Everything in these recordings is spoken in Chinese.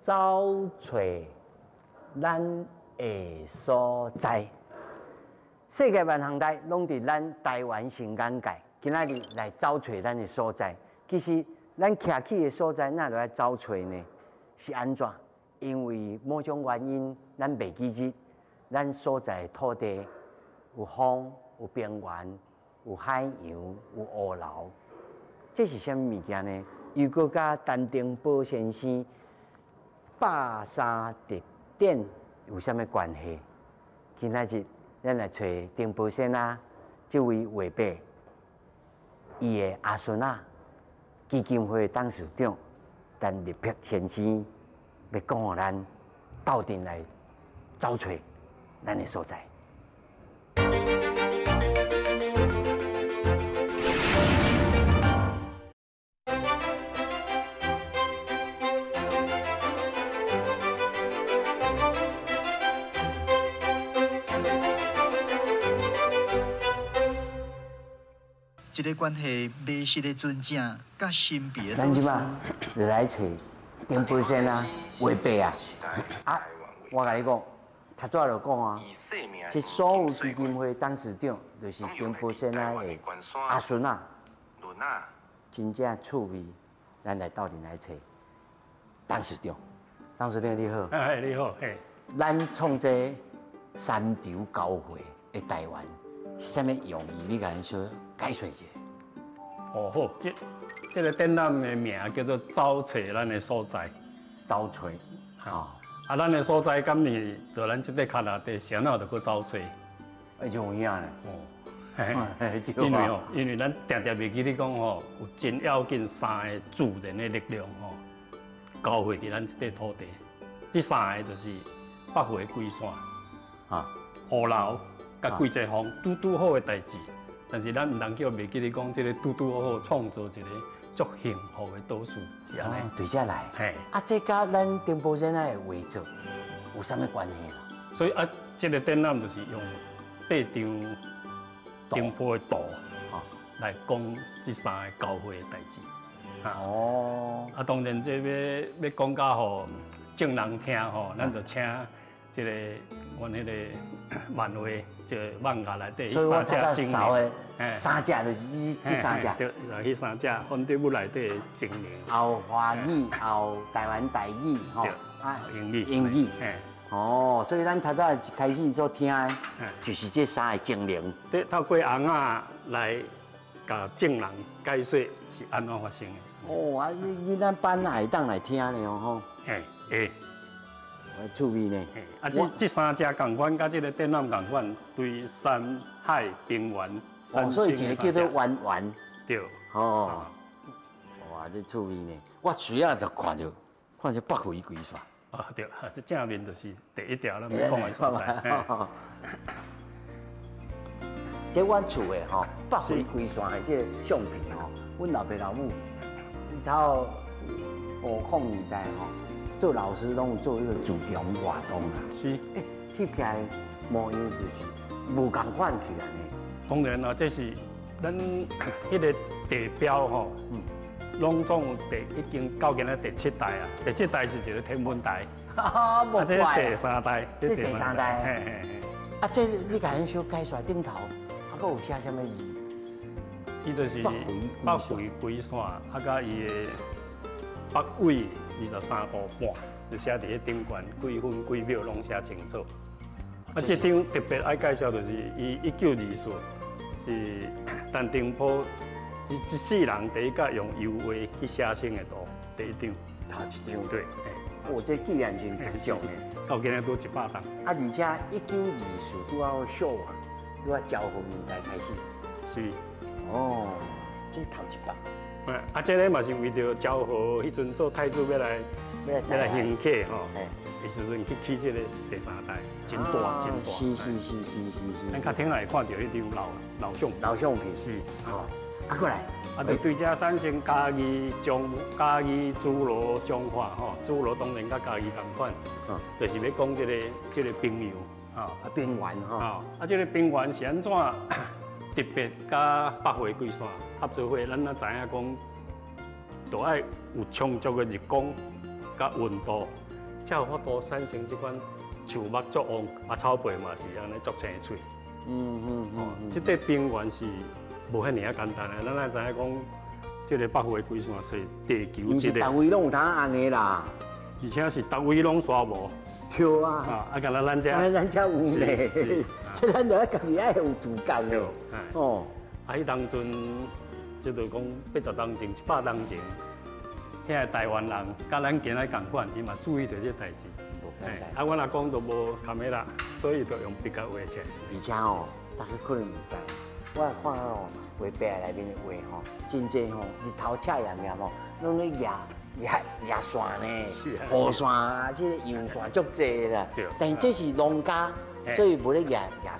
找找咱的所在。世界万行台拢伫咱台湾新眼界，今仔日来找找咱的所在。其实咱徛起的所在，哪来找找呢？是安怎？因为某种原因，咱袂记日，咱所在土地有风、有平原、有海洋、有湖流，这是什么物件呢？又搁甲陈定波先生霸沙特点有啥物关系？今仔日咱来找定波先生这位画伯，伊的阿孙仔基金会董事长陈立碧先生，要讲互咱斗阵来找找咱的所在。这个关系，迷失的尊正，甲神秘的咱即马就来找丁波先啊，画伯啊。啊，我甲你讲，头早就讲啊，这所有基金会董事长就是丁波先啊的阿孙啊，真正趣味，咱来斗阵来找董事长。董事长你好，哎，你好，哎，咱创这三潮交汇的台湾，什么用意？你甲咱小解说一下。哦好，这个展览的名叫做“找找咱的所在”。找找，哦，啊，咱的所在今年在咱这个脚下底，先后就去找找。那就有影咧。哦，因为咱常常袂记咧讲吼，有真要紧三个自然的力量吼，交汇伫咱这个土地。第三个就是北回归线啊，湖流甲季节风拄好的代志。但是咱唔通叫袂记咧讲，这个拄好创造一个足幸福的都市，是安尼。对遮来。嘿，啊，这甲咱丁波先生的画作有啥物关系啦？所以啊，这个展览就是用8张丁波的图来讲这三个交汇的代志。哦。啊，当然这要讲到吼众人听吼，咱就请这个阮迄个漫画。就漫画内底，所以我睇到少的三只就是这三只，对，迄三只翻译物内底精灵，后华语，后台湾台语，吼，啊，英语，哦，所以咱头早开始做听的，就是这三个精灵，对，透过翁仔来甲众人解说是安怎发生的。哦，啊，你咱班还当来听咧吼，会。趣味呢？啊，这三只共款，甲这个展览共款，对山海平原、哦，所以一个叫做弯，对，哦，哇，这趣味呢！我主要就看到北回归线。哦，对，这正面就是第一条咱要讲的所在。这阮厝的吼，北回归线的这相片吼，阮老爸老母，以前50年代吼。做老师拢有做迄个自强活动啦，是，翕起来模样就是无共款去安尼。当然啦，这是咱迄个地标吼，拢总已经到今仔第7代啊，第7代是一个天文台，啊，无怪。这第3代，这第3代。嘿。啊，这你甲咱小解说顶头，啊，佫有写什么字？伊就是北回归线，啊，甲伊的北纬。23度半，就写伫迄顶悬，几分几秒拢写清楚。啊，这张特别爱介绍，就是伊1924是陈定波一世人第一个用油画去写生的图，第一张。头一张。对。哦，这纪念真珍重的。到今日都100档。啊，而且1924拄好小啊，拄好昭和年代开始。是。哦，这头100。啊，这个嘛是为着昭和迄阵做太子要来迎客吼，伊时阵去起这个第3代，真大。是。咱客厅内看到迄张老相片。是。哦，啊过来，啊就对这产生嘉义诸罗彰化吼，诸罗当然甲嘉义同款，就是要讲这个平原啊，平原吼，啊这个平原是安怎？特别甲北回归线合作伙，咱也知影讲，就爱有充足的日光甲温度，才有法度产生这款树木作旺，啊草皮嘛是安尼作青翠。这块平原是无遐尔啊简单啊，咱也知影讲，这个北回归线是地球不是单位拢有通安尼啦，而且是逐位拢刷无。对啊，啊，敢若咱遮，咱遮有咧，即咱就要家己爱有主干的。哦，啊，迄当阵，即就讲80年前、100年前，遐个台湾人，甲咱今仔共款，伊嘛注意到这代志。啊，阮阿公都无卡梅拉，所以就用笔甲画起来。而且哦，大家可能唔知，我看哦，画壁内面的画吼，真济吼，日头赤炎炎吼，拢咧压线呢，雨线啊，即个阳线足济啦。对。但这是农家，所以无咧压线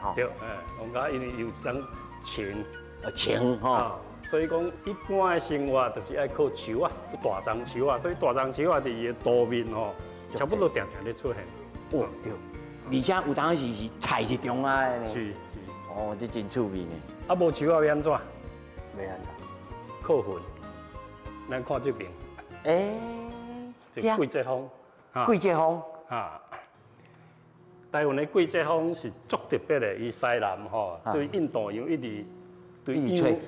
吼。对，农家因为有生钱，钱吼。所以讲，一般的生活就是爱靠树啊，大樟树啊，所以大樟树啊，伫伊的路面吼。差不多常常咧出现。哦，对，而且有当时是菜是中啊的呢。是。哦，这真趣味呢。啊，无树啊要安怎？要安怎？靠云。咱看这边。这季节风。季节风。啊。台湾的季节风是足特别的，伊西南吼，对印度洋一直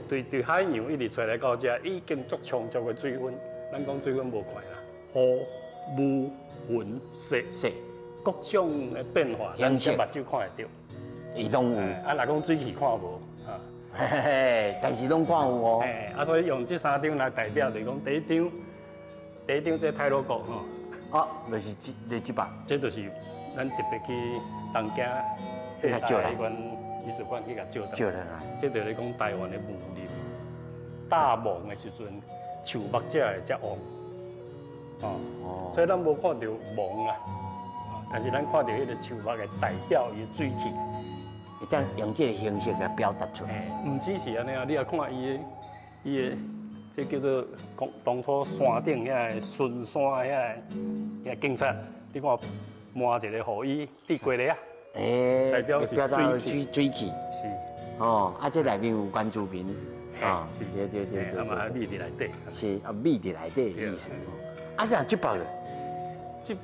对海洋一直吹来到遮，已经足充足的水分。咱讲水分无快啦，雨、雾。云色各种的变化，咱只目睭看会到，伊拢有。啊，若讲水汽看无，但是拢看有哦。啊，所以用这3张来代表，就是讲第一张这泰鲁阁吼。哦，就是这把。这就是咱特别去东京迄款美术馆去甲照的。这就是讲台湾的雾林，大雾的时阵，树木才会遮旺。哦，所以咱无看到蒙啊，但是咱看到迄个树木的代表伊的水气，会当用这个形式来表达出来。唔只是安尼啊，你也看伊的，这叫做当初山顶遐个顺山遐个景色，你看满一个雨衣滴过来啊，代表是水气。是。哦，啊，这内面有原住民。啊，对。啊嘛，米伫内底。是啊，米伫内底意思。啊，这样这北了，这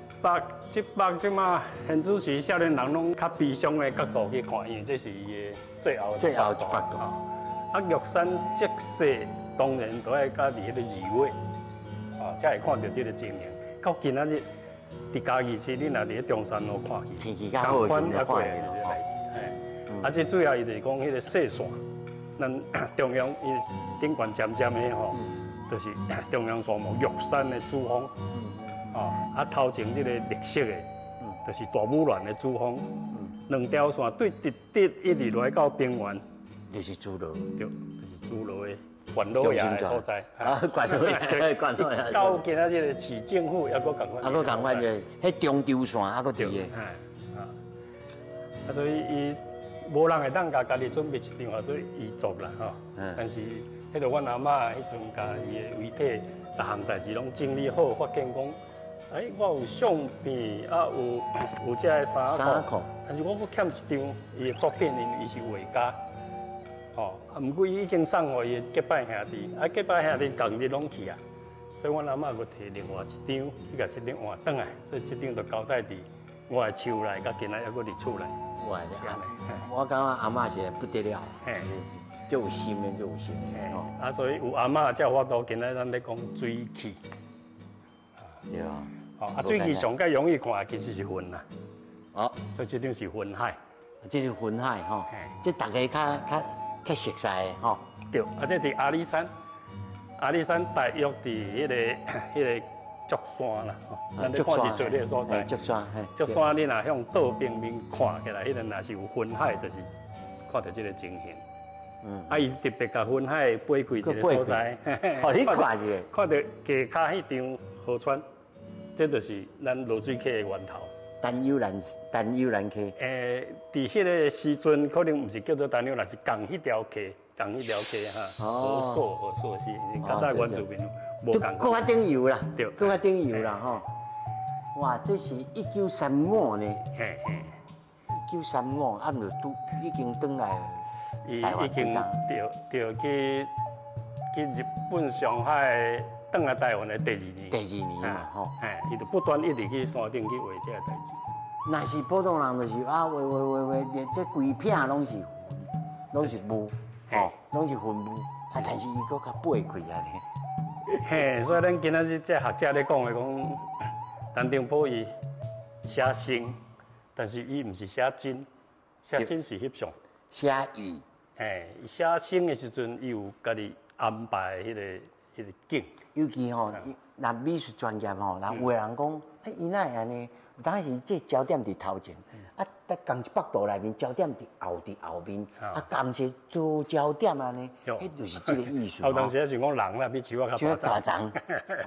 北即嘛，现主是少年人拢较悲伤的角度去看，因为这是伊的最后一北个。啊，玉山积雪当然都爱加伫迄个2月，才会看到这个情形。到今仔日，伫嘉义市，你若伫中山路看去，天气较好，看到这个代志。啊，这主要伊就是讲迄个雪线，咱中央伊顶悬尖尖的吼。就是中央山脉玉山的主峰，啊头前这个绿色的，就是大武峦的主峰，2条线对直一直来到平原，就是主路，对，就是主路的关老爷的所在。啊，关老爷。到今仔日市政府也搁共款。啊，搁共款的，迄中轴线啊，搁伫个。啊，所以伊无人会当家己准备一张做遗作啦，吼。但是。迄个阮阿嬷迄阵甲伊的遗体，逐项代志拢整理好，发现讲，我有相片，啊有这个衫裤，但是我搁欠一张伊的作品，因为伊是画家，啊，毋过伊已经送互伊的结拜兄弟，啊结拜兄弟同日拢去啊，所以阮阿嬷搁摕另外一张，去甲这张换转来，所以这张就交代伫我的手内，甲今仔还搁伫厝内。我感觉阿嬷是不得了。就有心的，就有心的哦。啊，所以有阿嬷才有法度，今仔咱咧讲水气。对啊。啊，水气上较容易看，其实是云啦。哦。所以这张是云海。这是云海吼。这大家较熟悉的吼。对，啊，这伫阿里山，阿里山大约伫迄个竹山啦。咱咧看日出迄个所在。竹山，竹山你若向倒边面看起来，迄个若是有云海，就是看到这个情形。啊，伊特别甲云海飞过一个所在，你看一个，看到下骹迄张河川，这就是咱罗水溪的源头。丹友兰溪。伫迄个时阵，可能毋是叫做丹友兰，是共迄条溪哈。河索是，较早原住民无共。搁较顶游啦，对，搁较顶游啦吼。哇，这是1935呢。1935，啊，就已经转来。伊已经着去日本上海转来台湾的第二年。第2年嘛，吼。伊就不断一直去山顶去画这个代志。那是普通人，就是啊，画，连这规片拢是雾，吼，拢是云雾，但是伊搁较爬开啊咧。嘿，所以咱今仔日这学者咧讲的讲，陈定波伊写生，但是伊毋是写真，写真是翕相。写意。嘿，伊写生的时阵，伊有家己安排迄个景。尤其吼，那美术专业吼，那有的人讲，伊哪会安尼？有当时这焦点伫头前，啊，在同一幅图内面焦点伫后面，啊，同时做焦点安尼，迄就是这个艺术。有当时想讲人啦，比树仔较大张。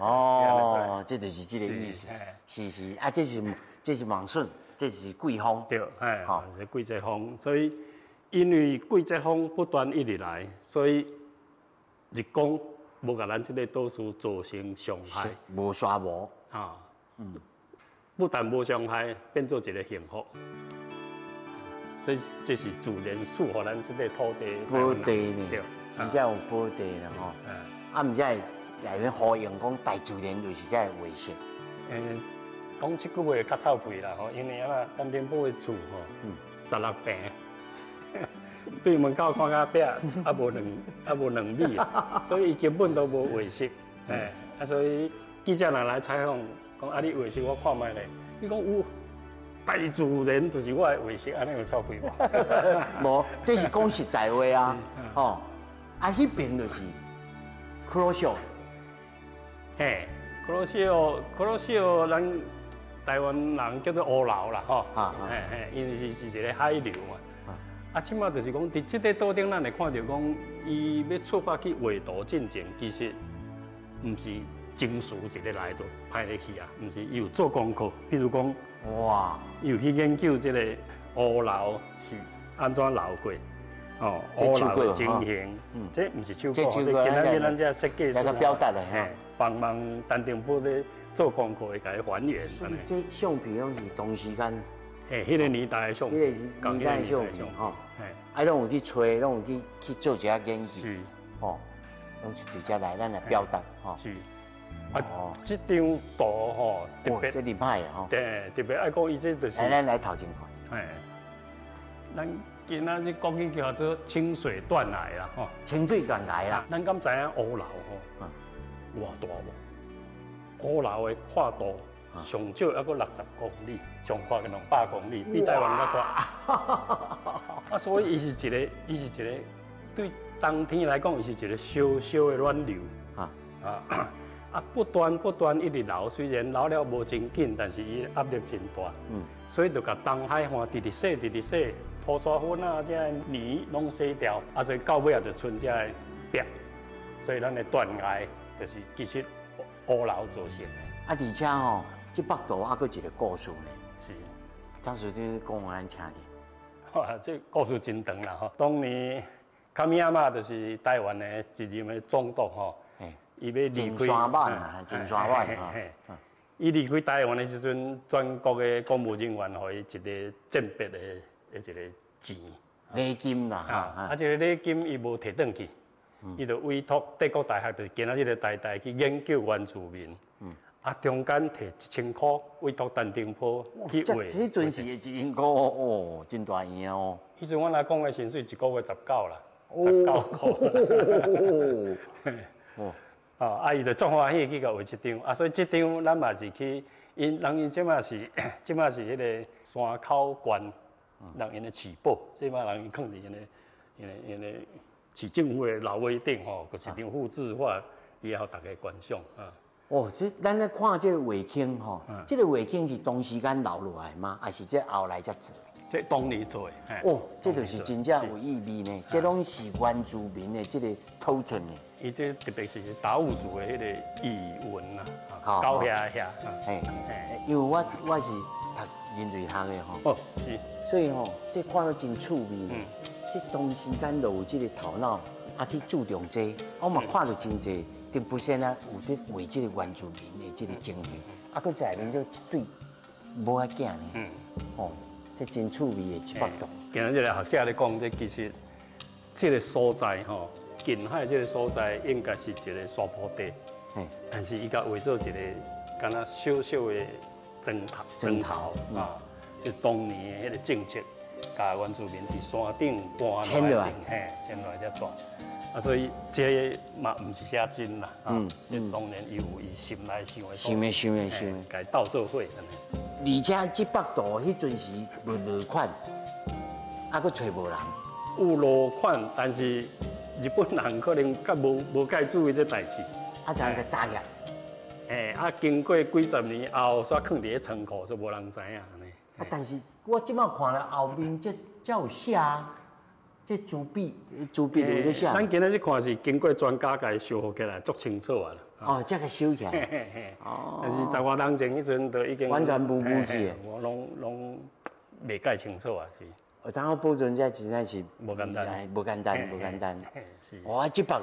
哦，这就是这个意思。是，啊，这是孟笋，这是桂花。对，吼，是桂泽风。所以因为桂泽风不断一直来，所以日光无甲咱这个岛屿造成伤害。无沙无。啊，不但无伤害，变做一个幸福。所以这是自然赐予咱这个土地。保地呢？对，真正有保地啦吼。啊，毋才内面呼应讲大自然就是这维系。讲这句话较臭屁啦吼，因为啊，咱顶埔的厝吼，16平，对门口看到壁，啊无2米，所以伊根本都无维系。啊，所以记者若来采访，讲啊，你维系我看卖咧，伊讲有。大自然就是我的维系，安尼有臭屁无？无，这是讲实在话啊，吼，啊，迄边就是克罗秀，嘿，克罗秀，咱台湾人叫做乌楼啦，吼，因为是一个海流嘛，啊，即马就是讲，伫即个岛顶，咱会看到讲，伊要出发去画图进前，其实毋是真实一个来就派入去啊，毋是，伊有做功课，比如讲。哇！有去研究这个乌楼是安怎流过，哦，乌楼的情形，这不是手稿，这今仔咱这设计师来表达的，帮忙陈定波咧做功课会甲伊还原。这相片拢是同时间，迄个年代的相片，迄个年代相片，吼，啊，拢有去吹，拢有去做一下研究，是，吼，拢是直接来咱来表达，吼。是。啊，这张图吼特别，这厉害啊！吼，对，特别爱讲伊这就是。咱来头前看。咱今仔日国语叫做清水断崖啦，吼。清水断崖啦。咱敢知影乌楼吼，偌大无？乌楼的跨度上少还阁60公里，上宽个200公里，比台湾较宽。啊，所以伊是一个对冬天来讲，伊是一个小小的暖流。啊，不断一直流，虽然流了无真紧，但是伊压力真大。所以就甲东海岸直洗，土沙粉啊，这泥拢洗掉，啊，所以到尾也就剩这壁。所以咱的断崖就是其实乌楼造成的。啊，而且吼，这幅图还佫一个故事呢。是，当时你讲互咱听者。哇，这故事真长啦吼。当年卡米亚马就是台湾的一任的总督吼。伊要离开，真山湾啊！伊离开台湾的时阵，全国的公务人员互伊一个鉴别的一个钱，礼金啦，啊，这个礼金伊无摕转去，伊就委托帝国大学，就今仔日个代去研究原住民，啊，中间摕1000块委托陈定波去画。迄阵是1000块哦，真大钱哦。迄阵我来讲的薪水1个月19啦，19块。啊，伊就足欢喜去甲画这张，啊，所以这张咱嘛是去，因即马是迄个山口关，人因的起宝，即马人因放伫因的市政府的楼尾顶吼，就是张复制画，以后大家观赏啊。哦，这咱咧看这个画框吼，这个画框是当时间留落来吗？还是这后来才做？这当年做的。哦，这就是真正有意义呢。这拢是原住民的这个土层呢。伊这特别是达悟族的迄个语文啦，高遐。因为我是读人类学的吼。哦，是。所以吼，这看到真趣味。这当时间就有这个头脑，啊去注重这，我嘛看到真济，定不先啊有在为这个原住民的这个情形，啊，佮在面就一对无仔囝呢。哦。这真趣味的一幅图。今日来学者咧讲，这其实这个所在吼，近海这个所在应该是一个沙坡地，但是伊甲围做一个敢若小小的针头啊，就是当年的迄个政策，甲原住民伫山顶搬迁落来，迁落来才大。啊，所以这嘛唔是写真啦，因当年伊有伊心内想的，甲斗做伙安尼。而且这北岛迄阵时落款，还佫找无人。有落款，但是日本人可能较无介注意这代志。啊，像个炸药。经过几十年后，煞放伫咧仓库，就无人知影安尼。啊，但是我即摆看了后面这有写啊。这朱笔有咧写。咱今仔日看是经过专家甲伊修复起来，足清楚啊啦。哦，这个修起来。哦。但是十外年前迄阵都已经完全无去。我拢袂介清楚啊是。当我保存这真正是无简单，无简单。是。哇，这北。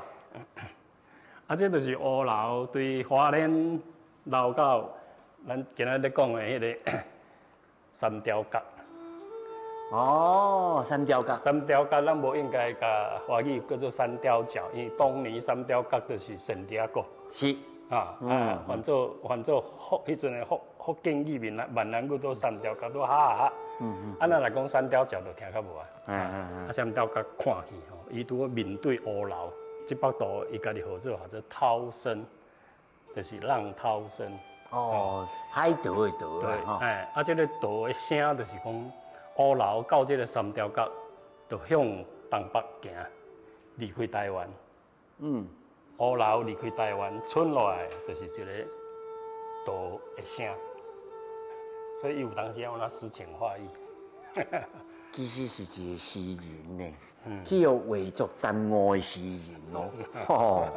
啊，这就是乌楼对花莲留到咱今仔日讲的迄个三条角。哦，三条角。三条角，咱无应该甲华语叫做三条角，因为当年三条角就是圣地亚哥。是。换做迄阵的福建语面闽南语都三条角都哈。咱来讲三条角就听较无啊。啊，三条角看去吼，伊拄面对乌楼，即北岛伊家己号做涛声，就是浪涛声。哦，海潮的潮啦吼。这个潮的声就是讲。乌楼到这个三条角，就向东北行，离开台湾。乌楼离开台湾，剩落来就是一个道的声，所以伊有当时有那诗情画意。其实是一个诗人呢，去有画作耽误的诗人哦。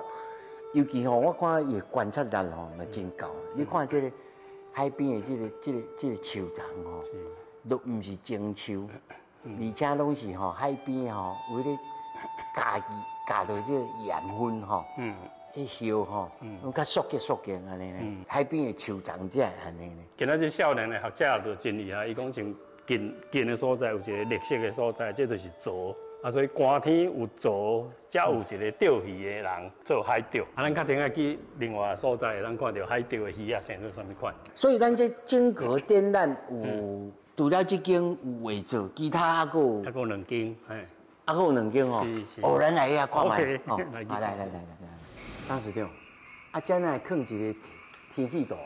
尤其我看伊观察力嘛真高。你看这个海边的这个树丛都唔是种树，而且拢是海边为了加到这个盐分迄叶拢较缩结安尼海边的树丛这安尼呢。今仔日少年的学者就真厉害，伊讲像近的所在有一个绿色的所在，这就是礁。所以寒天有礁，才有一个钓鱼的人做海钓。咱较顶下去另外所在，咱看到海钓的鱼生做什么款。所以咱这整个展览有。除了这间有画作，其他还有2间，还有2间哦。是。咱来遐看卖。哦，来，当时对。这哪放一个天气图？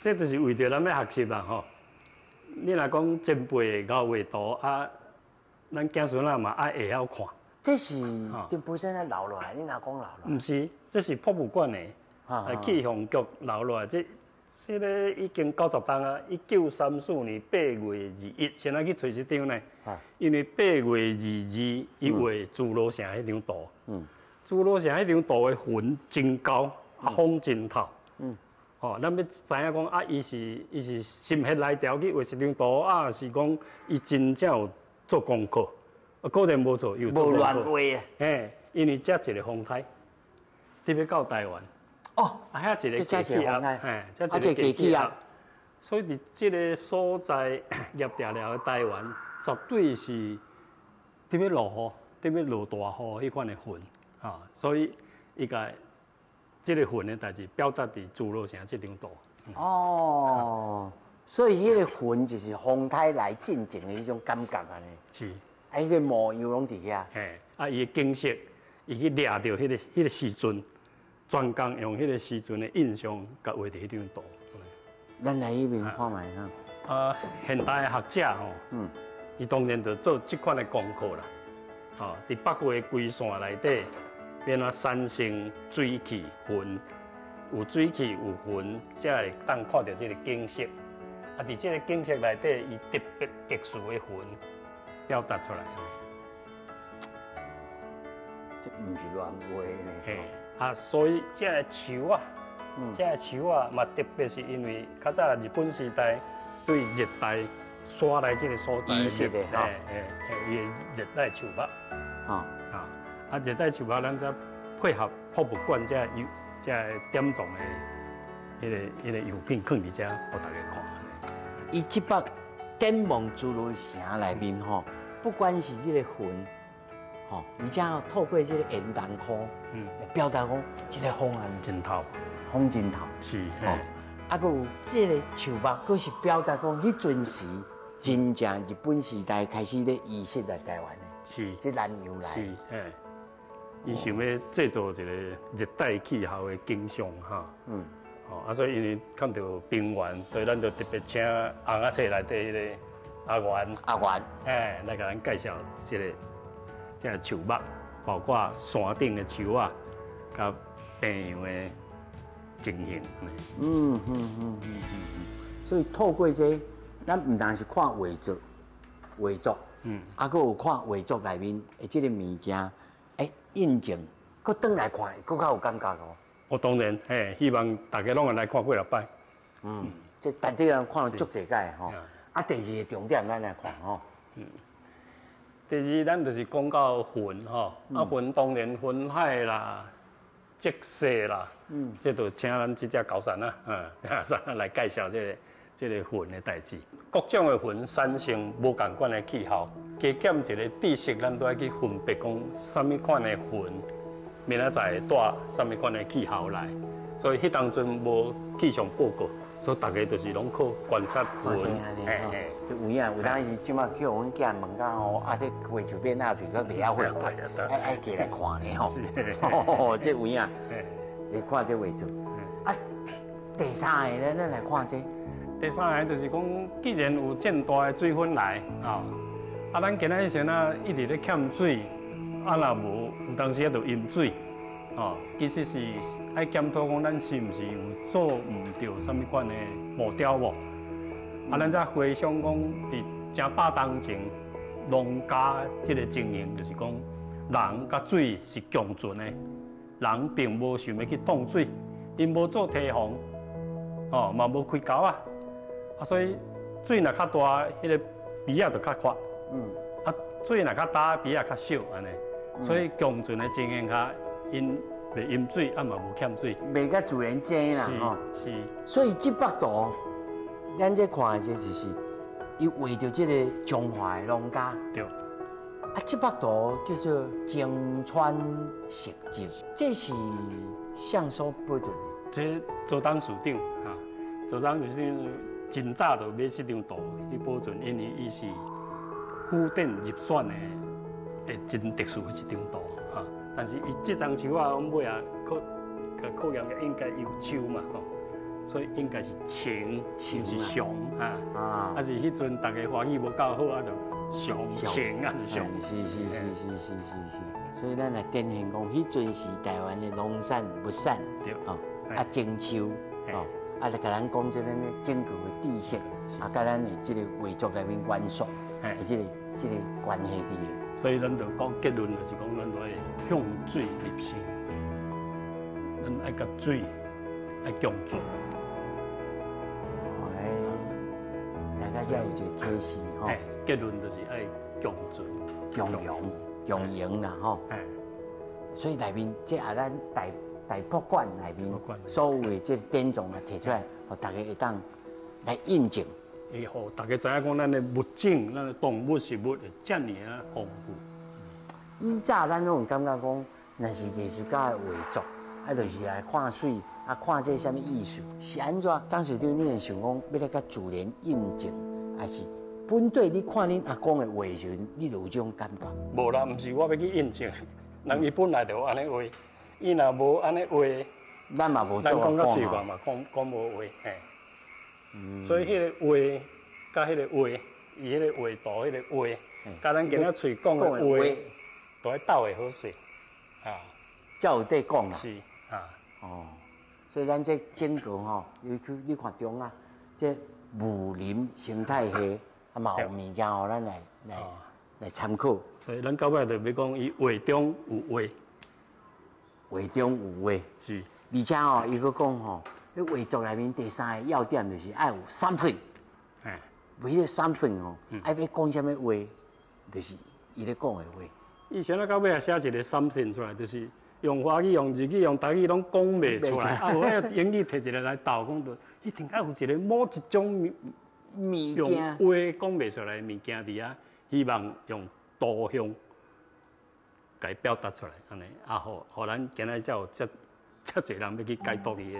这就是为着咱要学习啦吼。你若讲前辈搞画图咱子孙仔嘛爱会晓看。这是本身留落来，你若讲留落来？唔是，这是博物馆的，气象局留落来这个已经90档啊！1934年8月21，现在去找一张呢。因为8月22，伊画朱罗城迄张图。朱罗城迄张图的云真高，风真透。咱要知影讲伊是心血来潮去画一张图是讲伊真正有做功课。果然无错，有做功课。无乱画因为这一个风台，特别到台湾。遐一个机器鸭，这一个机器鸭，所以伫这个所在业定了的台湾，绝对是特别落雨、特别落大雨迄款的云所以伊个这个云的代志表达伫朱罗城这张图。所以迄个云就是风台来进前的迄种感觉安尼。是。迄个模样拢伫遐。伊的景色，伊去掠到迄个时阵。专工用迄个时阵的印象，甲画伫迄张图。咱来迄边看卖现代的学者伊当然就做即款的功课啦。伫北回规线内底，变啊山性、水汽、云，有水汽有云，才会当看到即个景色。伫即个景色内底，伊特别特殊的云表达出来。这毋是乱画呢。所以这个树嘛，特别是因为较早日本时代对热带山内这个所在，伊热带树木，热带树木咱则配合博物馆这点状的迄个油品放伫遮，互大家看。伊即北展望朱罗城内面不管是这个云，吼，而且透过这个言谈科，来表达讲这个方案真头，风真头，是，吼，啊，佮有这个树木，佮是表达讲迄阵时真正日本时代开始咧移植来台湾的，是，即南洋来，是，伊想要制造一个热带气候的景象哈，所以因为看到平原，所以咱就特别请红阿册内底迄个阿元，来给咱介绍这个树木，包括山顶的树啊，甲平洋的情形。所以透过这，咱唔但是看画作，啊，佮有看画作内面的这个物件，印证，佮倒来看，佮较有感觉哦。我当然，希望大家拢来看几落摆。这大体人看了足侪届吼。啊，第二个重点咱来看吼。第二，咱就是讲到云吼，云当然云海啦、积雪啦，这就请咱这只高山啊，来介绍这个云的代志。各种的云产生无共款的气候，加减一个知识，咱都要去分别讲什么款的云，明仔载会带什么款的气候来。所以迄当阵无气象报告。所以大家就是拢靠观察云，就有影，有当时即马叫阮囝问讲吼，这画树变哪嘴，佮袂晓画对，爱过来看的吼。这有影，你看这画作。啊，第三个咧，咱来看这。第三个就是讲，既然有这么大的水分来，咱今仔先一直咧欠水，若无有当时也就淹水。其实是爱检讨讲，咱是毋是有做唔到什么款的目标无？咱再回想讲，伫正百当前，农家即个经营就是讲，人甲水是共存的，人并无想要去挡水，因无做堤防，嘛无开沟啊，所以水若较大，迄个鼻仔就较宽，水若较大，鼻仔较小安尼，所以共存的情形下。因袂淹水，嘛无欠水，袂甲自然争啦吼。是。所以这幅图，咱这看的这就是伊画着这个中华的农家。对。这幅图叫做江川石集，这是向所保存的。这周董事长周董事长真早就买这张图去保存，因为伊是府典入选的真特殊的一张图但是伊这张树啊，我们尾啊考验应该有树嘛所以应该是青，不是熊啊是迄阵大家欢喜无够好就熊青是熊。所以咱来典型讲，迄阵是台湾的农产不散，对种树来甲咱讲这咱的整个的知识甲咱的这个画作内面元素，这个关系伫。所以咱就讲结论就是讲，咱都要向水入心，咱爱甲水爱共存。大家才有一个启示吼。结论就是爱共存、共赢啦吼。所以内面即咱大博馆内面所有的这典藏啊摕出来，互大家会当来印证。以后大家知影讲，咱的物种、咱的动物食物会遮尔啊丰富。以早咱拢有感觉讲，若是艺术家的画作，就是来看水，看这什么艺术是安怎？当时对你想讲，要来甲自然印证，还是本对你看恁阿公的画的时候，你就有这种感觉？无啦，毋是我要去印证，人伊本来就安尼画，伊若无安尼画，咱嘛无做咱讲较奇怪嘛，讲无画，所以迄个画，甲迄个画，伊迄个画图，迄个画，甲咱今仔喙讲的话，都要斗会好势，才有得讲啦。是所以咱这整个吼，尤其你看中啊，这武林生态系嘛有物件互咱来参考。所以咱到尾就要讲，伊画中有画，画中有画。是，而且伊佫讲吼。迄画作内面第三个要点就是爱有something，为迄个something爱要讲什么话，就是伊咧讲的话。以前到尾也写一个something出来，就是用华语、用日语、用台语拢讲袂出来，有迄英语摕一个来斗，讲到一定要有一个某一种物用话讲袂出来的物件伫遐，希望用图像甲伊表达出来，安尼啊好，互咱今仔才有遮侪人要去解读伊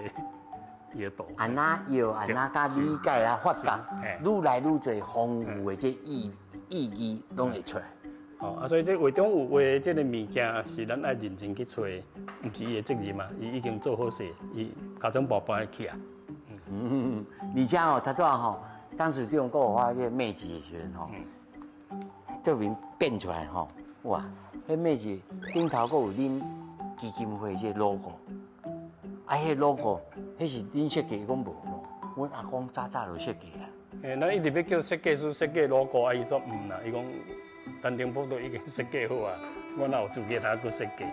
的图。安那要安那甲理解啊发觉，愈来愈侪丰富的这意义拢会出来。哦，啊，所以这画中有画的这个物件是咱爱认真去找，毋是伊的责任嘛，伊已经做好势，伊家长宝宝去啊。而且吼，他做吼，当时这种国画这妹子的时阵吼，这边变出来吼，哇，迄妹子顶头阁有恁基金会这 logo， 啊，迄 logo， 迄是恁设计，伊讲无咯，阮阿公早就设计啊。咱一直要叫设计师设计 logo， 啊，伊说唔啦，伊讲陈定波都已经设计好啊，我哪有资格来去设计？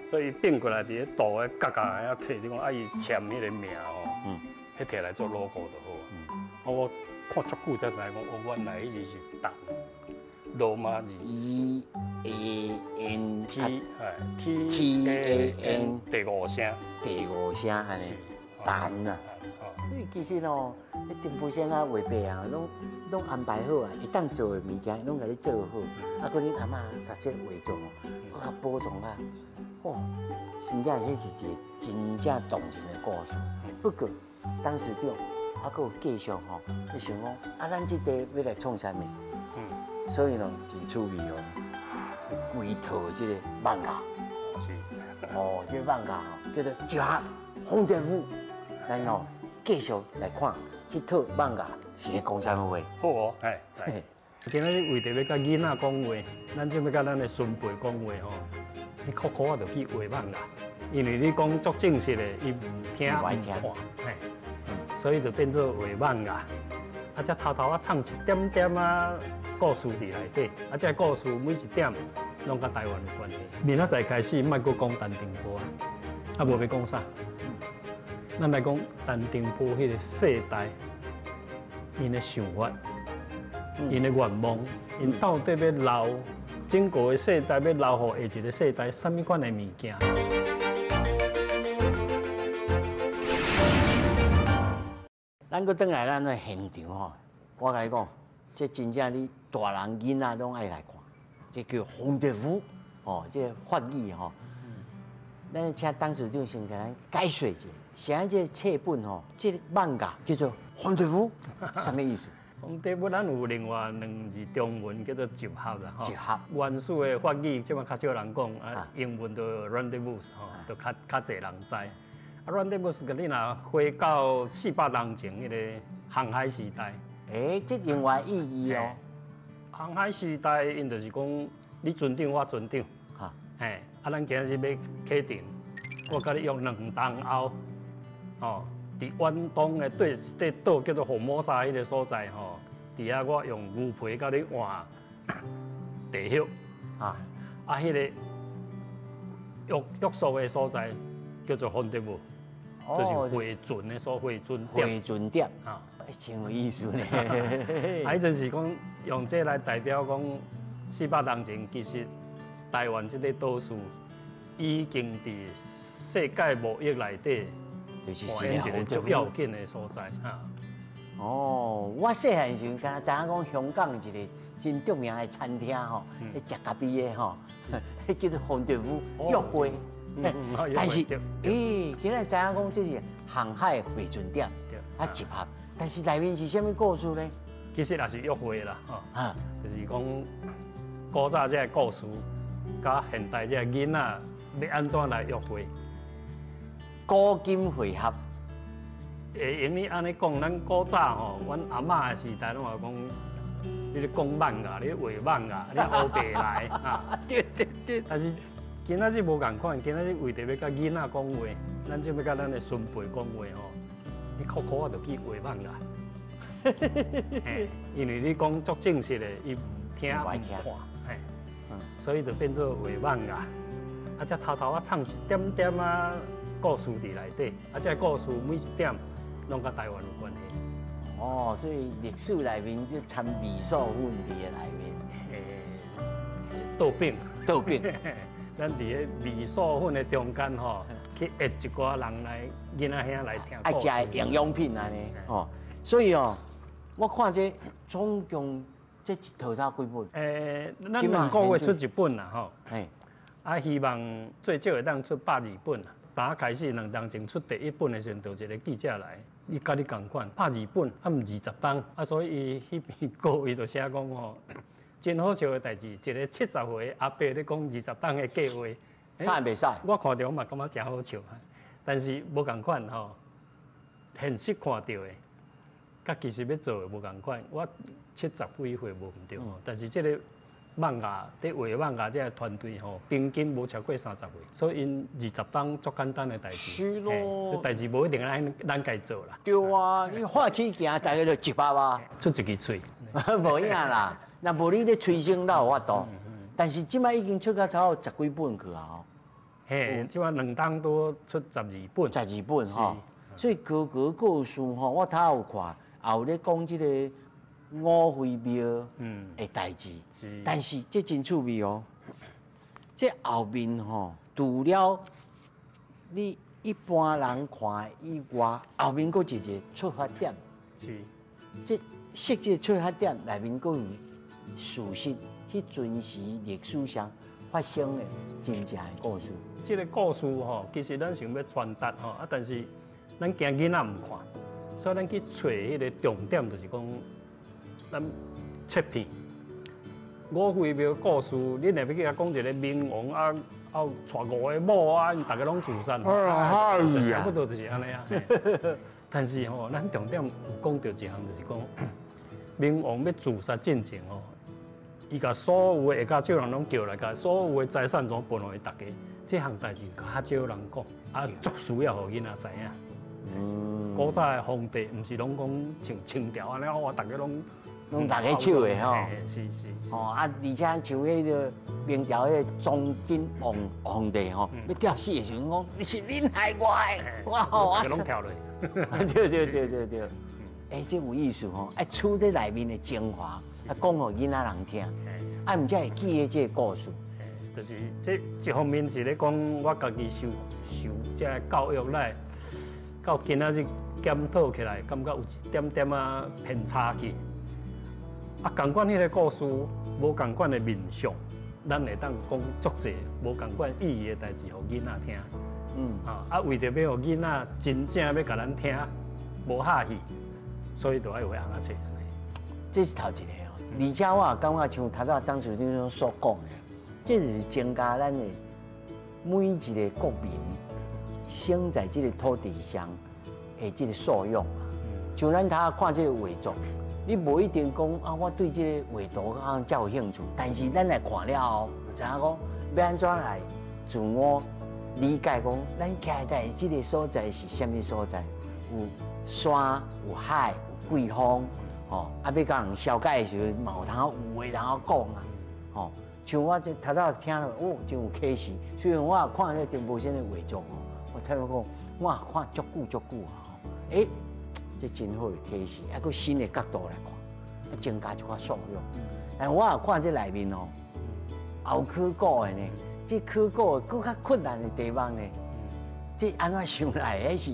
所以变过来伫咧图的角角遐摕，你讲啊伊签迄个名吼，迄摕来做 logo 就好啊。我看足久才知讲，原来迄字是蛋，罗马字。EANT，T，T，A，N， 第五声安尼，蛋啊。所以其实吼，迄定波先啊、画伯啊，拢安排好啊，会当做的物件，拢甲你做好。啊，搁恁阿嬷甲这画作吼，搁较保存啊，哦，真正迄是一个真正动人的故事。不过当时长啊，搁有继续吼，你想讲啊，咱这地要来创啥物？所以呢，真趣味哦，规套这个漫画。是。哦，这个漫画吼叫做《结合红蝶夫》，咱吼。继续来看这套漫画是咧讲啥物话？好哦，哎，今仔日为着要甲囡仔讲话，咱就要甲咱的孙辈讲话吼。你苦苦啊，就去画漫画，因为你讲足正式的，伊唔听唔看，哎，所以就变做画漫画。啊，才偷偷啊藏一点点啊故事伫内底，啊，这故事每一点拢甲台湾有关系。明仔载开始，莫阁讲陈定波啊，啊无要讲啥。咱来讲陈定波迄个世代，因的想法，因的愿望，因到底要留整个的世代，要留予下一个世代，什么款的物件？咱搁转来咱的现场吼，我甲你讲，这真正你大人囡仔拢爱来看，这叫红蝶夫哦，这法语吼。咱请当时就先给咱解说一下，像这册本吼，这漫画叫做《红蝶夫》，什么意思？红蝶夫咱有另外2字中文叫做集合啦，吼。集合。原始的法语即摆较少人讲，啊，英文就 rendezvous 吼，就较侪人知。啊 rendezvous 个你若回到400年前迄个航海时代，这另外意义哦。航海时代因就是讲，你船长我船长，哈，啊，咱今日要启程，我甲你用2冬后，哦，伫远东的对一个岛叫做火摩沙迄个所在吼，伫遐我用牛皮甲你换地壳，啊，迄个约束的所在叫做红蝶夫，就是回船的回船点。回船点啊，真有意思呢。啊，迄阵是讲用这来代表讲400年前其实。台湾这个岛屿已经伫世界贸易内底，就是一个足要紧的所在啊。哦，我细汉时阵，敢知影讲香港一个真著名的餐厅吼，迄食咖啡的吼，迄叫做红蝶夫约会。但是，今仔知影讲这是航海回船点啊集合，但是内面是啥物故事呢？其实也是约会啦，啊，就是讲古早这个故事。甲现代这囡仔要安怎来约会？古今会合。会用你安尼讲，咱古早吼，阮阿嬷的时代拢话讲，你咧讲漫画，你咧画漫画，你学白来啊。对。但是今仔日无共款，今仔日为着要甲囡仔讲话，咱就要甲咱的孙辈讲话吼。你苦苦啊，就去画漫画。因为你讲足正式的，伊唔听唔看。所以就变做画漫画，啊，才偷偷啊藏一点点啊故事伫内底，啊，这故事每一点拢甲台湾有关系。哦，所以历史内面就掺味素粉伫内面，豆饼，咱伫咧味素粉的中间吼，去约一寡人来囡仔兄来听。爱食的营养品安尼，哦，所以哦，我看这总共。这一套几本？咱2个月出1本啦，吼。啊，希望最少会当出120本啦。打开始2当前出第1本的时候，就一个记者来，伊甲你共款120本，啊毋20当，啊所以伊迄篇稿伊就写讲吼，真好笑的代志，一个70岁阿伯咧讲20当的计划，他也袂使。我看到嘛感觉真好笑，但是无共款吼，现实看到的，甲其实要做的无共款。我70几岁无毋对吼，但是这个漫画伫画漫画这个团队吼，平均无超过30岁，所以因20当足简单的代志。是咯，所以代志无一定咱家做啦。对啊，你发起行，大家就100吧，出一支嘴，无影啦。那无你咧催生哪有法度？但是即摆已经出到超过10几本去啊吼。嘿，即摆2当多出12本。12本吼，所以各个故事吼，我头有看，也有咧讲即个五妃庙的代志。但是这真趣味哦，这后面吼，除了你一般人看以外，后面佫一个出发点。是。这设计出发点内面佫有事实，迄阵时历史上发生的真正的故事。这个故事吼，其实咱想要传达吼，啊，但是咱惊囡仔唔看，所以咱去找迄个重点，就是讲咱切片。五妃庙故事，恁若要去甲讲一个明王啊，带5个某啊，因大家拢自杀，差不多就是安尼啊。但是吼，咱重点有讲到一项，就是讲明王要自杀进前吼，伊甲所有的下骹手人拢叫来，甲所有的财产全分互伊大家。这项代志较少人讲，啊，足需要互囡仔知影。古早的皇帝毋是拢讲像清朝安尼，我大家拢大家手的吼。是。哦啊，而且像迄个明朝迄个崇祯皇帝吼，要吊死的时阵讲，你是恁害我的，哇吼，就拢跳落。对。哎，这有意思吼，哎，处在内面的精华，啊，讲互囡仔人听，啊，毋才会记得这个故事。就是这一方面是咧讲我家己受这教育来，到今仔日检讨起来，感觉有一点点啊偏差去。啊，共款迄个故事，无共款的面相，咱会当讲足侪无共款意义的代志，互囡仔听。啊，为着要互囡仔真正要甲咱听，无客气，所以就爱画红仔册。这是头一个哦，而且我也感觉像头早当时你所讲的，这就是增加咱的每一个国民生在这个土地上的这个素养啊。像咱头看这个画作。你无一定讲啊，我对这个画图啊较有兴趣，但是咱来看了后，就知影讲要安怎来自我理解讲，咱徛在这个所在是虾米所在？有山、有海、有桂峰，吼，啊，要甲人消解的时候，嘛有通有话通讲啊，吼。像我这头早听了，哦，真有启示。虽然我也看那张无线的画作吼，我听讲，我也看足久啊，诶。这真好的启示，一个新的角度来看，增加一寡素养。但我也看这内面哦，后考古的呢，这考古的更较困难的地方呢，这安怎想来？还是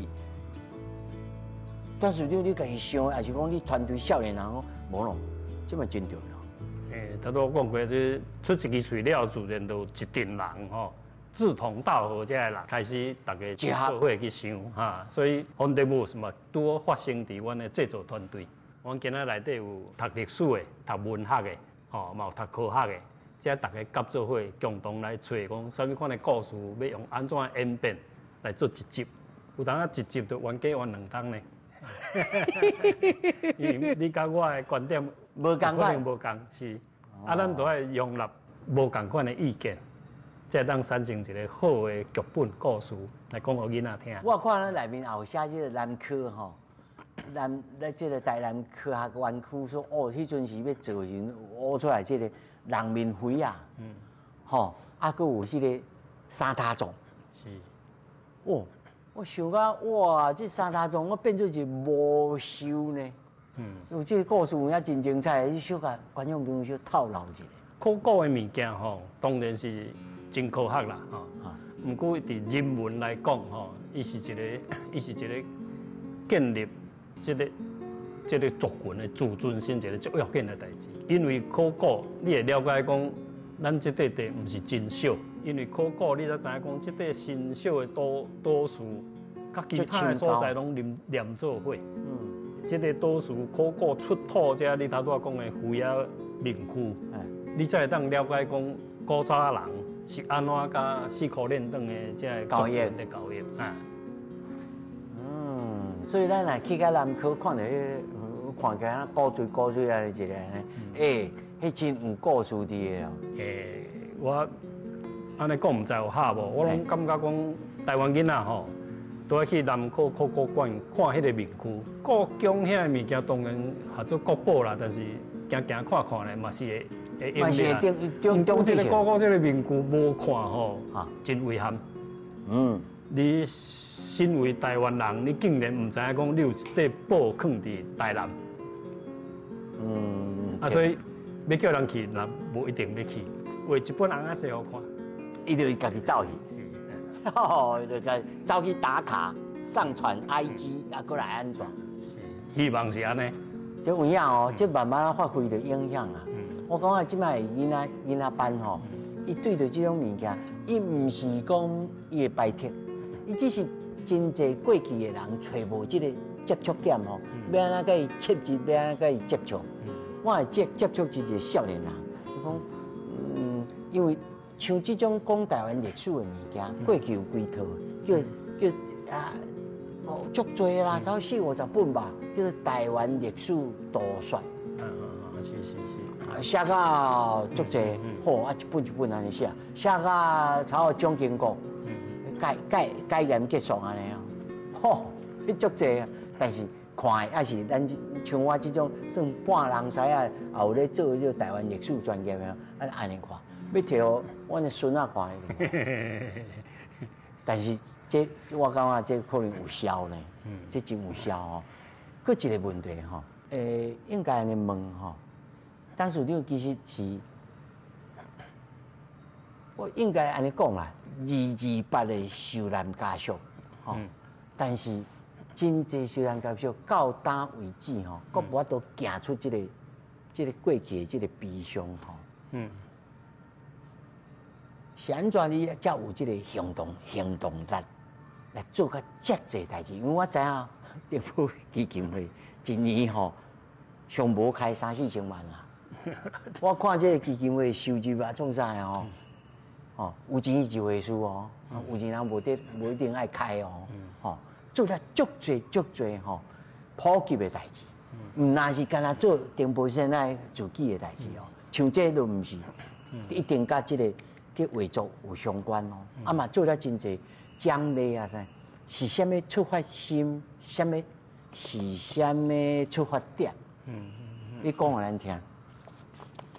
段市长你家己想，还是讲你团队少年人讲无咯？这嘛真对咯。头拄我讲过，就是出一支嘴了，自然就一群人吼。志同道合，这个人开始大家去做伙去想哈，所以 on the move 嘛，拄好发生伫阮的制作团队。阮今仔内底有读历史的、读文学的，吼，嘛有读科学的，这大家合做伙，共同来找讲，什么款的故事要用安怎演变来做一集。有当啊一集就完结完2当呢。因为你甲我的观点无共款，无共是，啊，咱都要容纳无共款的意见。才当产生一个好的剧本故事来讲给囡仔听。我看咱内面也有写这个南科吼，这个台南科学园区说，哦，迄阵时要做时，挖出来这个人面灰啊，吼，啊，佮有这个三塔粽，是，哦，我想讲，哇，这三塔粽我变做一个魔兽呢，有这个故事也真精彩，你小甲观众朋友小透露一下。考古的物件吼，当然是。真科学啦，吼。毋过伫人文来讲，吼，伊是一个建立这个族群的自尊心一个足要紧的代志。因为考古，你会了解讲，咱这块地毋是真小，因为考古你才知影讲，即块新少的岛树，甲其他的所在拢连做伙。即个岛树考古出土者，你头拄仔讲的胡野民区，你才会当了解讲古早人是安怎甲四苦练长的即个交易的交易啊。所以咱若去到南科看到看起来古水啊一个呢，迄真有故事伫的哦。我安尼讲唔知有合无？我拢感觉讲台湾囡仔吼，都爱去南科考古馆看迄个民区，故宫遐的物件当然合作国宝啦，但是行看看咧嘛是会用的啦。中这个古古这个民区无看吼，真遗憾。你身为台湾人，你竟然唔知影讲你有一块宝藏伫台南。所以要叫人去，那无一定要去。画一本红仔册好看，伊就家己走去，就家走去打卡、上传 IG， 啊，过来安怎？希望是安尼。就有影哦，这慢慢发挥着影响啊。我感觉即摆囡仔班吼，伊对着这种物件，伊唔是讲伊会排斥，伊只是真侪过去的人找无这个接触点吼，要安怎甲伊切入，要安怎甲伊接触。我会接触一个少年人，讲，因为像这种讲台湾历史的物件，过去有几套，叫足多啦，超40-50本吧，叫做台湾历史图说。是。写到足多，好一本一本安尼写，写到超蒋经国，改严结束安尼哦，吼，迄足多啊，但是。看的也是咱像我这种算半人才啊，也有咧做这台湾历史专业的，安尼看，要摕阮的孙仔看。但是这我感觉这可能有效呢，这真有效哦。搁一个问题吼，应该安尼问吼，但是你其实是，我应该安尼讲啦，228的受难家属，吼，但是。真济受难家属到今为止吼，阁无法度行出这个过去的这个悲伤吼。是安怎你才有这个行动力来做甲遮济代志？因为我知影政府基金会一年吼上无开3-4千万啦。我看这个基金会收入啊，创啥的吼，有钱伊就会输哦，有钱人无一定爱开哦，吼。做了足多吼，普及的代志，唔那是干那做定波现在自己的代志哦，像这都唔是，一定甲这个去画作有相关哦。啊嘛做了真济奖励啊啥，是虾米出发心，是虾米出发点？你讲互咱听，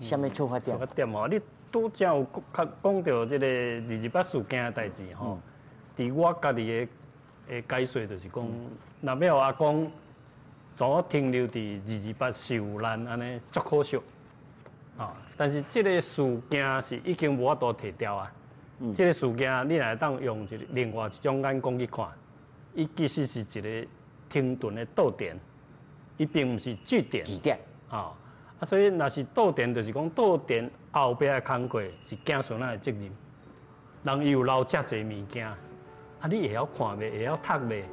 虾米出发点？出发点吼，你拄则有讲到这个228事件的代志吼，伫我家己的。解说就是讲，若要阿公怎停留伫228受难安尼足可惜，但是这个事件是已经无法度提掉啊。这个事件你若当用另外一种眼光去看，伊其实是一个停顿的倒电，伊并毋是据点。所以若是倒电，就是讲倒电后壁的工课是子孙仔的责任，人伊有留遮济物件。你会晓看袂？会晓读袂？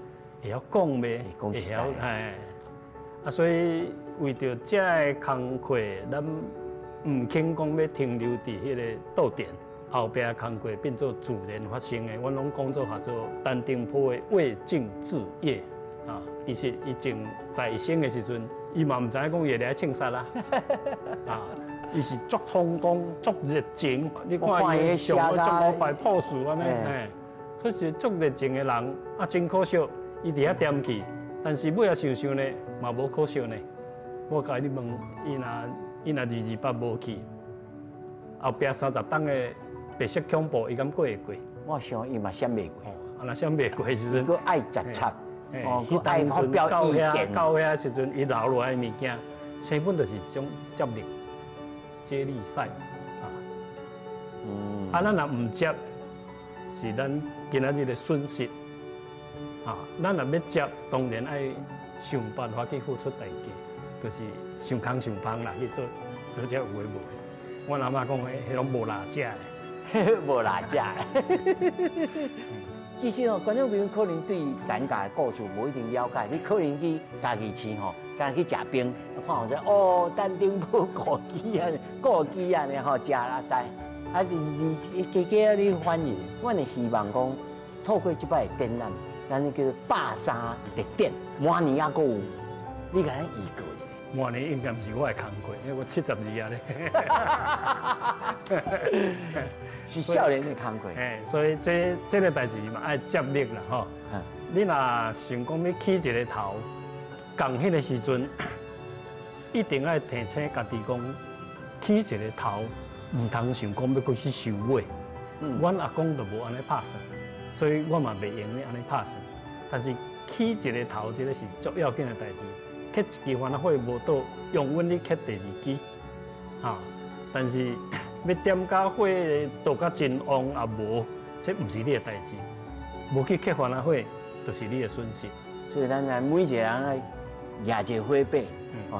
会晓讲袂？会晓所以为着这个工课，咱唔肯讲要停留伫迄个倒电后壁的工课变做自然发生的，阮拢讲做做陈澄波的未尽之业其实以前在生的时阵，伊嘛唔知影讲夜来庆杀啦伊是足冲动、足热情。你看伊上足5摆破事安尼。所以是足热情的人，真可惜，伊伫遐踮去，但是尾仔想呢，嘛无可惜呢。我甲你问，伊若228无去，后壁30档的白色恐怖，伊敢过会过？我想伊嘛闪袂过。若闪袂过时阵，佮爱杂插，佮爱发表意见。到遐时阵，伊留落来的物件，生本就是一种接力、接力赛咱若唔接。是咱今仔日的损失咱若要接，当然爱想办法去付出代价，就是想空想芳啦去做这有诶无诶。我阿嬷讲迄拢无哪食诶，无哪食。其实哦，观众朋友可能对咱家的故事无一定了解，你可能去家己市吼，刚去食冰，看好说哦，但丁埔古鸡啊，古鸡啊，然后食啦知。啊，你加加你反映，我哋希望讲透过即摆的展览，咱叫做霸沙的展，明年还阁有，你甲咱预告一下。明年应该不是我的工课，因为我72啊咧。是少年的工课。所以这个代志嘛爱接力啦吼。你若想讲要起一个头，共迄个时阵，一定要提醒家己讲，起一个头，唔通想讲要过去收尾。阮阿公就无安尼拍算，所以我嘛袂用咧安尼拍算。但是起一个头，这个是足要紧的代志。刻一支番仔火无倒，用阮咧刻第二支，但是要点甲火倒甲真旺也无，这毋是你的代志。无去刻番仔火，就是你的损失。所以咱每一个人爱举一个火把，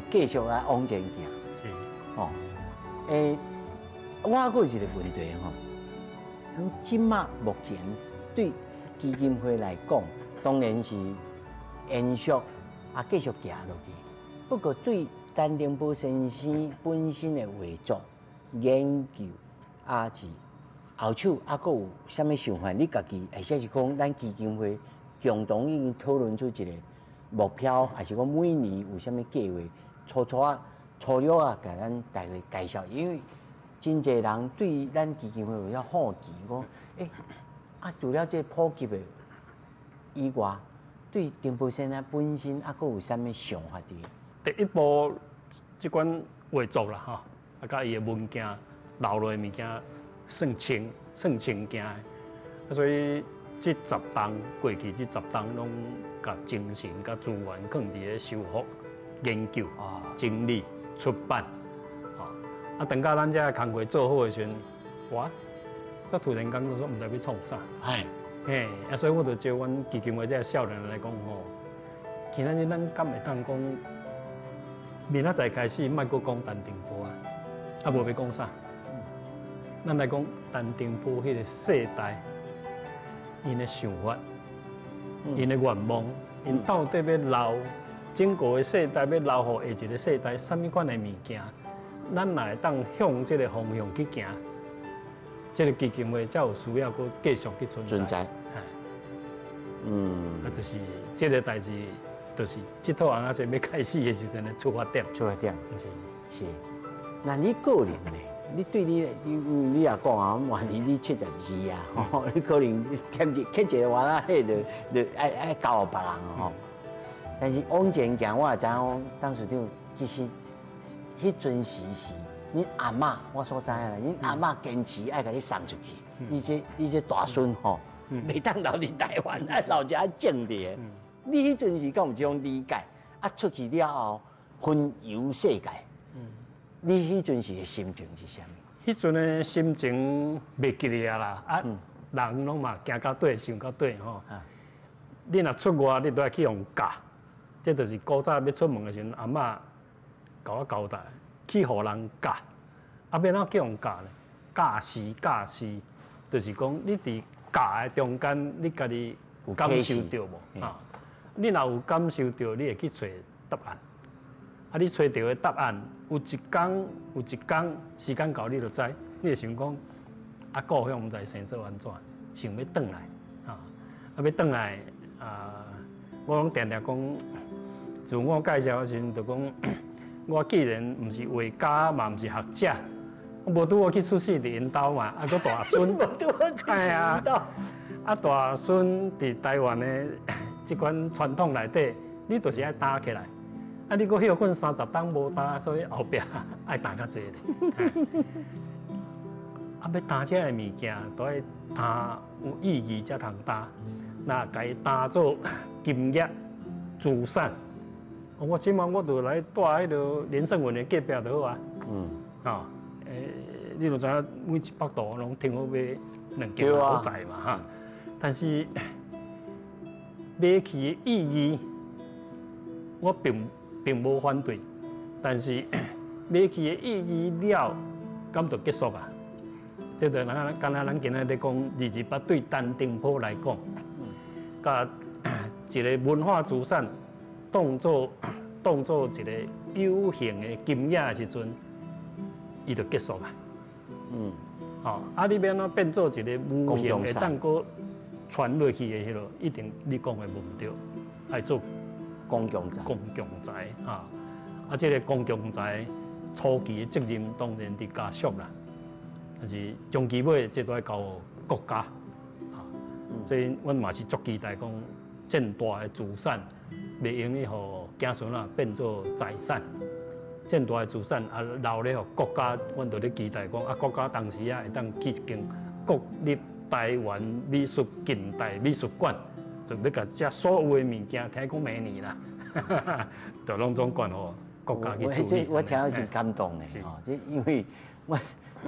继续来往前行。是。我还有一个问题咱即马目前对基金会来讲，当然是延续。继续行落去。不过对陈定波先生本身的画作研究，是后手阁有啥物想法？你家己，或者是讲咱基金会共同已经讨论出一个目标，还是讲每年有啥物计划？粗略甲咱大家介绍，因为真侪人对咱基金会有遐好奇，讲除了这普及的以外。对丁波先生本身阁有啥物想法伫？第一步，即款画作啦，甲伊的物件留落的物件算清件的，所以这10档过去这10档拢甲精神、甲资源放伫咧修复、研究、整理、出版，等到咱这工课做好的时阵，哇，则突然间讲说毋知要创啥。所以我就招阮基金会这少年来讲今仔日咱敢会当讲，明仔载开始，莫阁讲陈定波无要讲啥？咱来讲陈定波迄个世代，因的想法，因的愿望，因到底要留整个的世代，要留予下一个世代，什么款的物件，咱若会当向这个方向去行。这个基金会才有需要搁继续去存在。就是这个代志，就是这套红仔要开始的时阵的出发点。是。那你个人呢？你对你也讲啊，万年你72你可能欠一个话啦，就爱教别人但是往前行，我也知影，当时就其实迄阵时。恁阿嬷，我所知啦，恁阿嬷坚持爱甲你送出去。你这大孙袂当留伫台湾，爱留遮种地。你迄阵是敢有这种理解？出去了后，环游世界。你迄阵时的心情是啥物？迄阵的心情袂记哩啦，人拢嘛行到底，想到底你若出外，你都要去用教，这就是古早要出门的时阵，阿嬷甲我交代。去互人教，要怎叫人教呢？教师，就是讲你伫教的中间，你家己有感受到无？你若有感受到，你会去找答案。你找到的答案，有一天时间到，你就知，你会想讲，故乡毋知生做安怎，想要转来，要转来，我拢常常讲，自我介绍的时阵就讲。我既然毋是画家，嘛毋是学者，我无拄我去出世伫因兜嘛，搁大孙，无拄我出世因兜。大孙伫台湾的即款传统内底，你就是爱担起来。你搁休困30档无担，所以后壁爱担较济咧。要担这个物件，都爱担有意义才通担。那家担做金业资产。我即晚我就来带迄个连胜文的隔壁就好啊。你就知影每一百度拢听好买2件好在嘛但是买去的意义，我并无反对，但是买去的意义了，咁就结束啊。即个咱敢若咱今仔咧讲228对丹顶坡来讲，甲一个文化资产当做一个有形的金额的时阵，伊就结束啦。哦，啊，你要哪变做一个无形会当个传落去的迄落，一定你讲的无毋对，爱做公共财。公共财啊，这个公共财初期的责任当然伫家属啦，但是中期尾这都要交国家啊，所以阮嘛是足期待讲，这大的资产袂用去互子孙啊变做财产。这大的资产啊，留咧互国家，阮就咧期待讲啊，国家当时啊会当去一间国立台湾美术近代美术馆，就要甲这所有的物件，听讲明年啦，就拢总管互国家去处理。我听到真感动的吼，这因为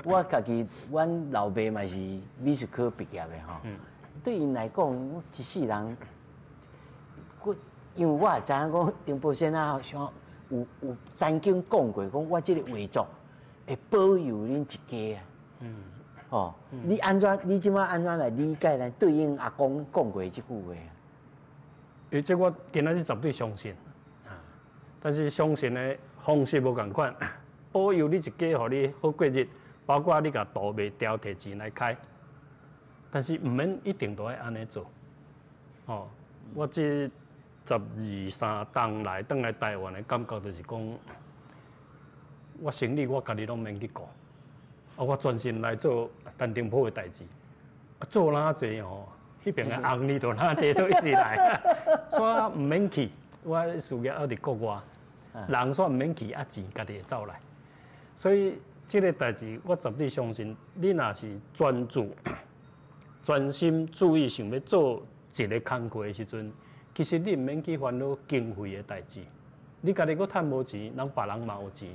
我家己，阮老爸嘛是美术科毕业的吼，对因来讲，我一世人，因为我也知影讲丁宝先生像。有曾经讲过，讲我这个画作会保佑恁一家啊。哦，你安怎？你即马安怎来理解来对应阿公讲过这句话？因为这我今仔日绝对相信，但是相信的方式无共款，保佑你一家，互你好过日，包括你甲图卖掉摕钱来开，但是唔免一定都要安尼做。哦，我这。12、3冬来转来台湾的感觉就是讲，我生理我家己拢免去顾，啊，我专心来做丹顶坡的代志，做哪济吼，迄边的红利就哪济都一直来，所以唔免去，我事业还伫国外，人煞唔免去，啊钱家己会走来，所以这个代志我绝对相信，你若是专注、专心注意想要做一个工课的时阵。其实你唔免去烦恼经费的代志，你家己搁趁无钱，人别人嘛有钱。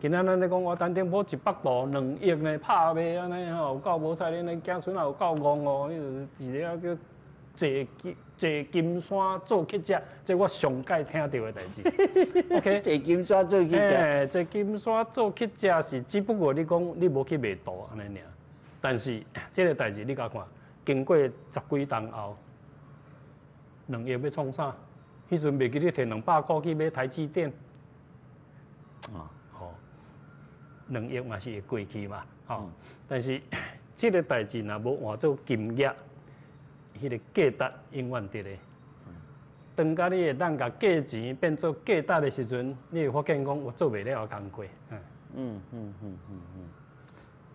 今仔咱咧讲，我丹顶坡100度2亿呢，拍卖安尼吼，有够无彩，恁的子孙也有够戆哦，你就是一个坐金山做乞食，这我上届听到的代志。OK， 坐金山做乞食，坐金山做乞食是只不过你讲你无去卖图安尼尔，但是这个代志你甲看，经过10几冬后。2亿要创啥？迄阵袂记得摕200块去买台积电。吼，2亿嘛是会过去嘛，吼。但是这个代志若无换做金额，迄个价值永远伫咧。当甲你会当甲价钱变做价值的时阵，你会发现讲我做袂了工课。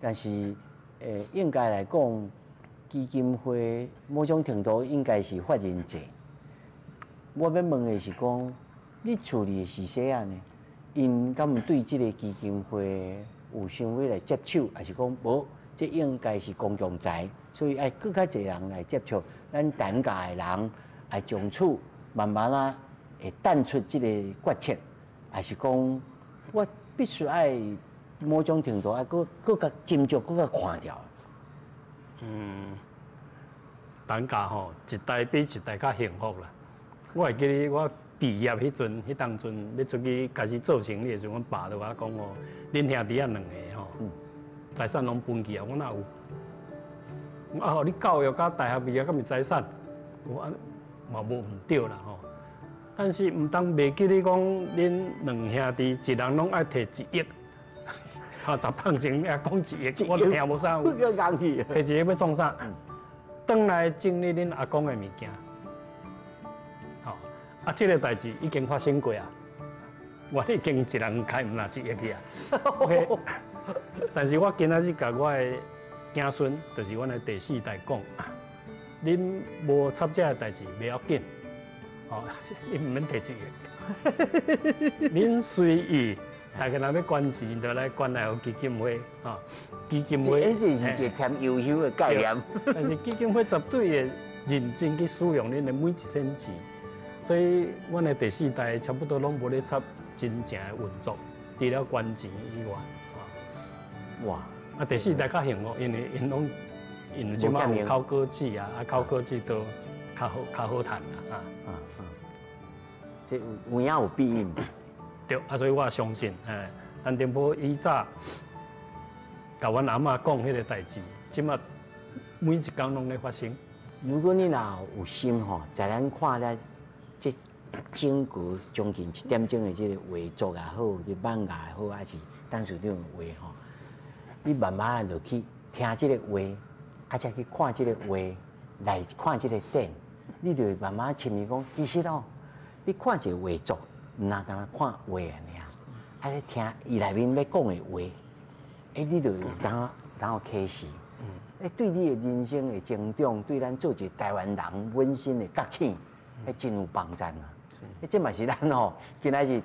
但是应该来讲，基金会某种程度应该是法人制。我要问的是讲，你处理的是谁啊呢？因敢毋对这个基金会有想要来接手，还是讲无？这应该是公共财，所以爱更较侪人来接触，咱单家的人来从此慢慢啊会淡出这个决策，还是讲我必须爱某种程度爱更较斟酌，更较看掉。单家吼，一代比一代较幸福啦。我会记得我毕业迄当阵要出去开始做生意的时候，阮爸就我讲哦，恁兄弟啊2个吼，财产拢分去啊，我哪有？啊，你教育甲大学毕业，敢是财产？我嘛无毋对啦吼。但是毋当袂记你讲，恁2兄弟一人拢爱摕1亿，30磅前也讲1亿，我都听无啥。摕1亿要创啥？转来整理恁阿公的物件。啊，这个代志已经发生过啊！我已经一人开毋拿1亿去啊。OK， 但是我今仔日甲我的子孙，就是阮的第4代讲，恁无插这个代志袂要紧，哦，你毋免摕1亿，恁随意，大家若要捐钱，就来捐来互基金会啊。基金会，这是一个偏悠悠的概念。但是基金会绝对会认真去使用恁的每一仙钱。所以，阮的第4代差不多拢无咧插真正的运作，除了捐钱以外，哇！啊，第4代较幸福，因为因即摆有考科技啊，考科技都较好赚啦，这有影有必应。对，所以我相信，丹顶坡以早甲阮阿嬷讲迄个代志，即马每一工拢咧发生。如果你若有心吼，在咱看咧这整个将近1点钟的这个画作也好，这漫画也好，还是陈市长的画吼，你慢慢落去听这个话，再去看这个画，来看这个点，你就会慢慢深入讲，其实哦，你看一个画作，唔那干看画尔，再听伊内面要讲的话，你就有当有启示。对你的人生的成长，对咱做一个台湾人本身的觉醒，真有帮助啊！这嘛是咱吼，今仔日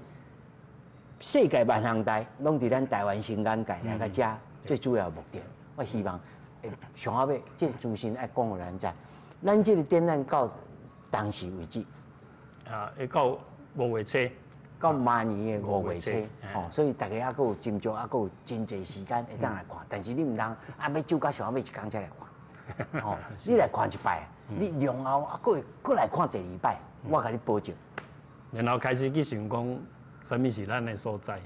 世界万航台拢伫咱台湾新眼界来个遮最主要的目的。我希望上后尾这个资讯爱讲互咱知，咱这个展览到当时为止啊，会到5月初。到明年的5月初，吼，所以大家还佫有斟酌，还佫有真侪时间会当来看。但是你唔通要走到上后尾一工才来看，吼，你来看一摆，你量后佫来看第2摆，我甲你保证。然后开始去想讲，什么是咱的所在，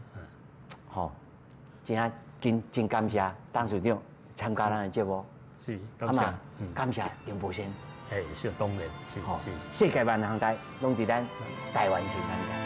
吼，真感谢董事长参加咱的节目，是，感谢，感谢丁博先，是当然，是，世界万航台拢伫咱台湾新山界。